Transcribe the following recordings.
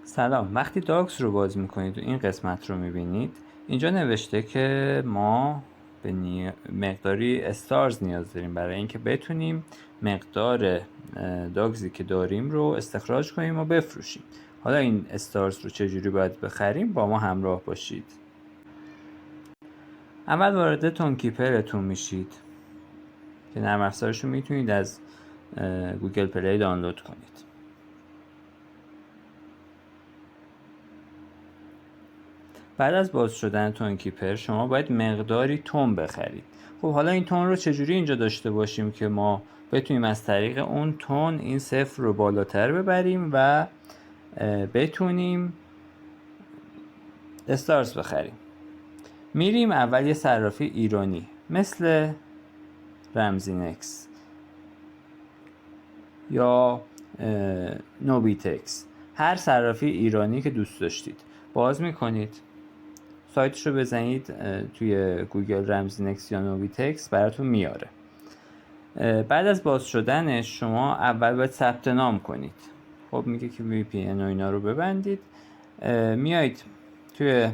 سلام. وقتی داکس رو باز میکنید و این قسمت رو میبینید اینجا نوشته که ما به مقداری استارز نیاز داریم برای اینکه بتونیم مقدار داگزی که داریم رو استخراج کنیم و بفروشیم. حالا این استارز رو چجوری باید بخریم؟ با ما همراه باشید. اول وارد تونکیپرتون میشید که نرم افزارش رو میتونید از گوگل پلی دانلود کنید. بعد از باز شدن تونکیپر شما باید مقداری تون بخرید. خب حالا این تون رو چجوری اینجا داشته باشیم که ما بتونیم از طریق اون تون این صفر رو بالاتر ببریم و بتونیم استارز بخریم؟ میریم اول یه صرافی ایرانی مثل رمزینکس یا نوبیتکس، هر صرافی ایرانی که دوست داشتید باز میکنید، سایتش رو بزنید توی گوگل رمزینکس یا نوبیتکس براتون میاره. بعد از باز شدنش شما اول باید ثبت نام کنید. خب میگه که VPN و اینا رو ببندید، میایید توی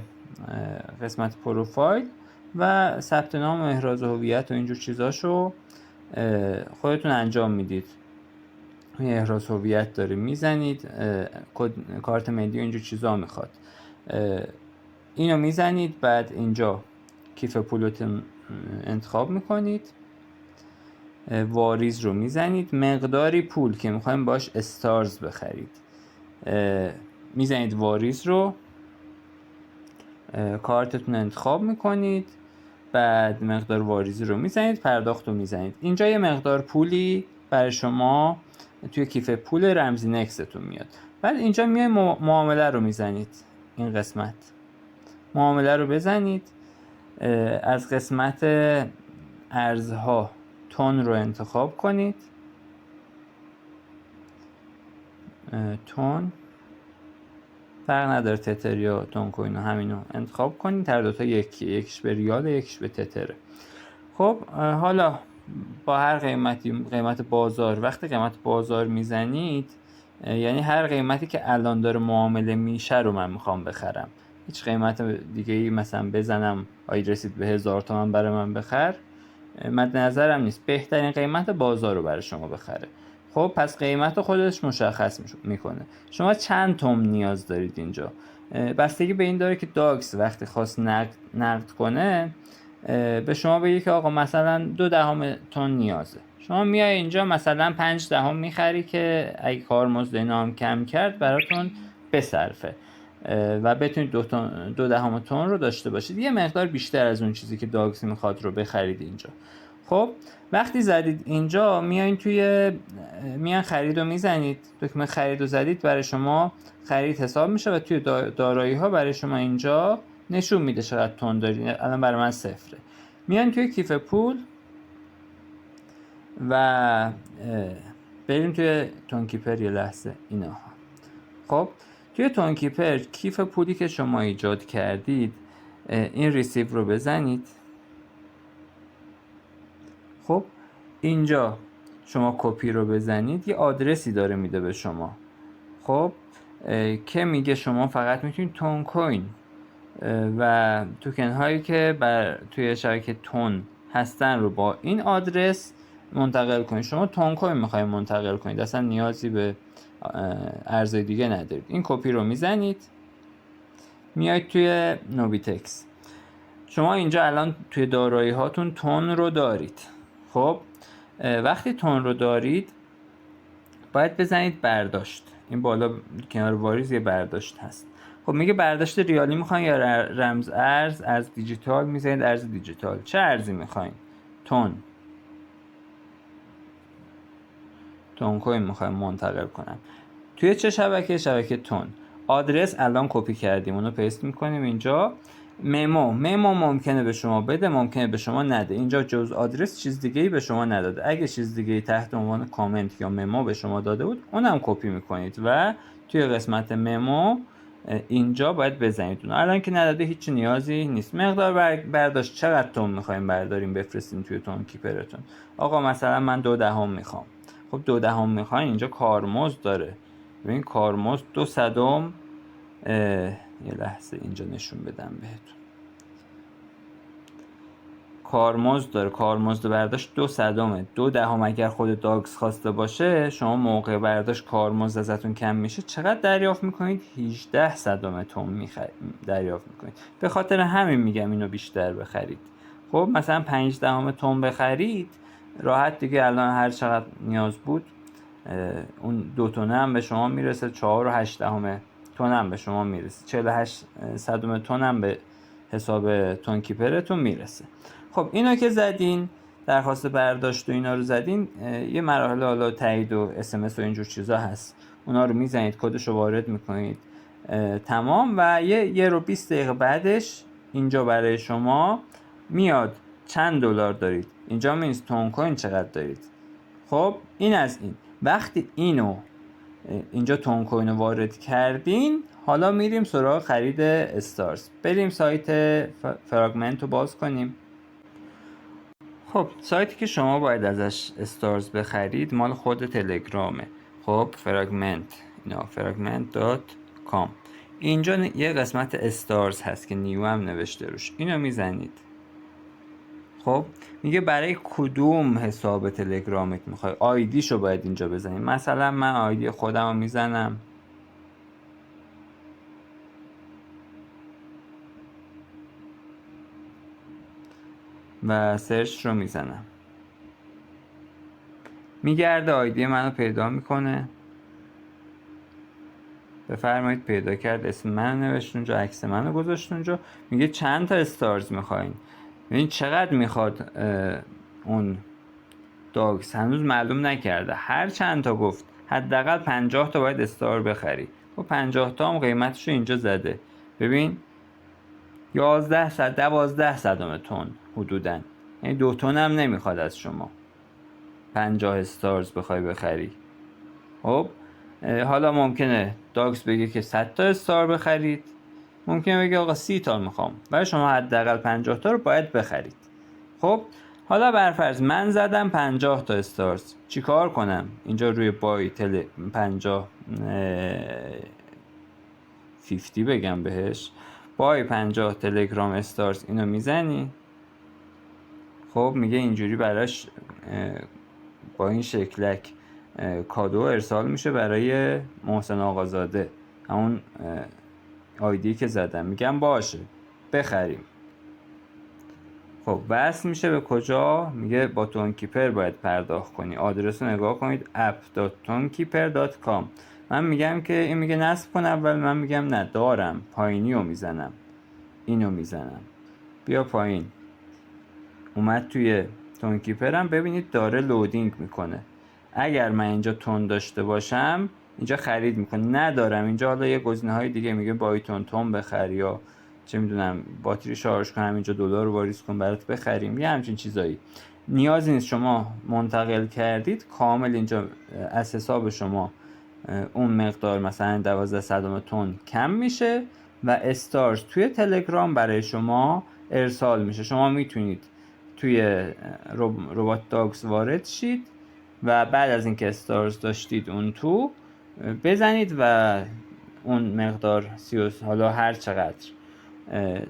قسمت پروفایل و ثبت نام و احراز هویت و اینجور چیزاشو خودتون انجام میدید. توی احراز هویت داره میزنید، کارت ملی و اینجور چیزا میخواد، اینو میزنید. بعد اینجا کیف پولتون انتخاب میکنید، واریز رو میزنید، مقداری پول که میخوایم باش استارز بخرید میزنید، واریز رو، کارتتون انتخاب میکنید، بعد مقدار واریزی رو میزنید، پرداخت رو میزنید. اینجا یه مقدار پولی برای شما توی کیف پول رمزینکستون میاد. بعد اینجا میای معامله رو میزنید، این قسمت معامله رو بزنید، از قسمت ارزها تون رو انتخاب کنید، تون فرق نداره، تتر یا تون کوین همینو انتخاب کنید. هر دوتا یکیش به ریال یکیش به تتره. خب حالا با هر قیمتی، قیمت بازار، وقتی قیمت بازار میزنید یعنی هر قیمتی که الان داره معامله میشه رو من میخوام بخرم. هیچ قیمت دیگه ای مثلا بزنم آید رسید به 1000 تومان برای من بخر مد نظرم نیست. بهترین قیمت بازار رو برای شما بخره. خب پس قیمت خودش مشخص میکنه. شما چند توم نیاز دارید اینجا بستگی به این داره که داکس وقتی خواست نقد کنه به شما بگه که آقا مثلا 0.2 تن نیازه. شما میای اینجا مثلا 0.5 میخری که اگه کارمزد اینا هم کم کرد براتون بصرفه و بتونید 0.2 تن رو داشته باشید، یه مقدار بیشتر از اون چیزی که داکس میخواد رو بخرید اینجا. خب وقتی زدید اینجا میایین میان خرید رو میزنید، دکمه خرید رو زدید، برای شما خرید حساب میشه و توی دارایی ها برای شما اینجا نشون میده چقدر تون دارید. الان برای من 0. میان توی کیف پول و بریم توی تونکیپر یه لحظه اینا. خب توی تونکیپر کیف پولی که شما ایجاد کردید این ریسیو رو بزنید. خب اینجا شما کپی رو بزنید، یه آدرسی داره میده به شما. خب که میگه شما فقط میتونید تون کوین و توکن هایی که توی شبکه تون هستن رو با این آدرس منتقل کنید. شما تون کوین میخواید منتقل کنید، اصلا نیازی به ارزهای دیگه ندارید. این کپی رو میزنید، میایید توی نوبیتکس. شما اینجا الان توی دارایی هاتون تون رو دارید. خب وقتی تون رو دارید باید بزنید برداشت. این بالا کنار واریز یه برداشت هست. خب میگه برداشت ریالی میخواین یا رمز ارز دیجیتال؟ میزنید ارز دیجیتال. چه ارزی میخواین؟ تون کوین میخوایم منتقل کنم. توی چه شبکه تون. آدرس الان کپی کردیم، اونو پیست میکنیم اینجا. ممو ممکنه به شما بده، ممکنه به شما نده. اینجا جز آدرس چیز دیگه‌ای به شما نداده. اگه چیز دیگه‌ای تحت عنوان کامنت یا ممو به شما داده بود اونم کپی میکنید و توی قسمت ممو اینجا باید بزنید اون. الان که نداده هیچ نیازی نیست. مقدار برداشت چقدر تون میخوایم برداریم بفرستیم توی تون کیپرتون؟ آقا مثلا من 0.2 میخوام. خب 0.2 میخواین، اینجا کارمزد داره. ببین کارمزد 2 صدم یه لحظه اینجا نشون بدم بهتون. کارمزد داره، کارمزد برداشت 2/2 اگر خود داگز خواسته باشه، شما موقع برداشت کارمزد ازتون کم میشه، چقدر دریافت میکنید؟ 18 تن دریافت میکنید. به خاطر همین میگم اینو بیشتر بخرید. خب مثلا 5/10 تن بخرید، راحت دیگه الان هر چقدر نیاز بود اون 2 تنه هم به شما میرسه، 4/8 تن هم به شما میرسه، 48 صدم تن هم به حساب تون کیپرتون میرسه. خب اینو که زدین، درخواست برداشت و اینا رو زدین، یه مراحل حالا تایید و SMS و اینجور چیزا هست، اونا رو میزنید، کدش رو وارد میکنید، تمام. و یه رو 20 دقیقه بعدش اینجا برای شما میاد چند دلار دارید، اینجا میز تون کوین چقدر دارید. خب این از این. وقتی اینجا تون کوین رو وارد کردین، حالا میریم سراغ خرید استارز. بریم سایت فراگمنت رو باز کنیم. خب سایتی که شما باید ازش استارز بخرید مال خود تلگرامه. خب fragment.com. اینجا یه قسمت استارز هست که نیو هم نوشته روش، اینو میزنید. خب میگه برای کدوم حساب تلگرامت میخوای، آیدیشو باید اینجا بزنید. مثلا من آیدی خودم رو میزنم، و سرچ رو میزنم، میگرده آیدی منو پیدا میکنه. بفرمایید پیدا کرد، اسم من نوشت اونجا، عکس منو گذاشت اونجا. میگه چند تا استارز میخواین، ببین چقدر میخواد. اون داگز هنوز معلوم نکرده، هر چند تا گفت حداقل 50 تا باید استار بخری. و 50 تا هم قیمتش رو اینجا زده، ببین 12 صدم تن حدوداً، یعنی 2 تن هم نمیخواد از شما 50 استارز بخوای بخری. خب حالا ممکنه داگز بگه که 100 تا استار بخرید، ممکنه بگه آقا 30 تا میخوام، ولی شما حداقل 50 تا رو باید بخرید. خب حالا برفرض من زدم 50 تا استارز، چیکار کنم؟ اینجا روی بای 50 50 بگم بهش، بای 50 تلگرام استارز، اینو میزنی. خب میگه اینجوری براش با این شکلک کادو ارسال میشه برای محسن آقازاده، همون آیدی که زدم. میگم باشه بخریم. خب وصل میشه به کجا؟ میگه با تون کیپر باید پرداخت کنی. آدرس رو نگاه کنید، app.tonkeeper.com. من میگم که این میگه نصب کن اول، من میگم نه دارم، پایینی رو میزنم، اینو میزنم، بیا پایین. اومد توی تون کیپرم، ببینید داره لودینگ میکنه. اگر من اینجا تون داشته باشم اینجا خرید میکنه، ندارم اینجا حالا یه گزینه های دیگه میگه بایتون تون بخر، یا چه میدونم باتری شارژ کن همینجا دلار رو واریز کن برات بخریم، یه همچین چیزایی. نیازی نیست، شما منتقل کردید کامل اینجا از حساب شما اون مقدار مثلا 12 صدم تن کم میشه و استارز توی تلگرام برای شما ارسال میشه. شما میتونید توی ربات داگز وارد شید و بعد از اینکه استارز داشتید اون تو بزنید و اون مقدار حالا هر چقدر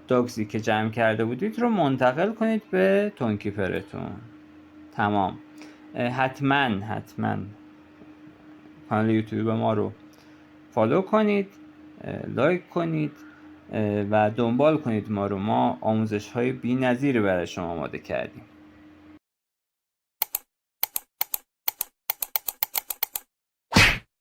داگزی که جمع کرده بودید رو منتقل کنید به تون کیپرتون. تمام. حتما کانال یوتیوب ما رو فالو کنید، لایک کنید و دنبال کنید ما رو. ما آموزش های بی‌نظیری برای شما آماده کردیم.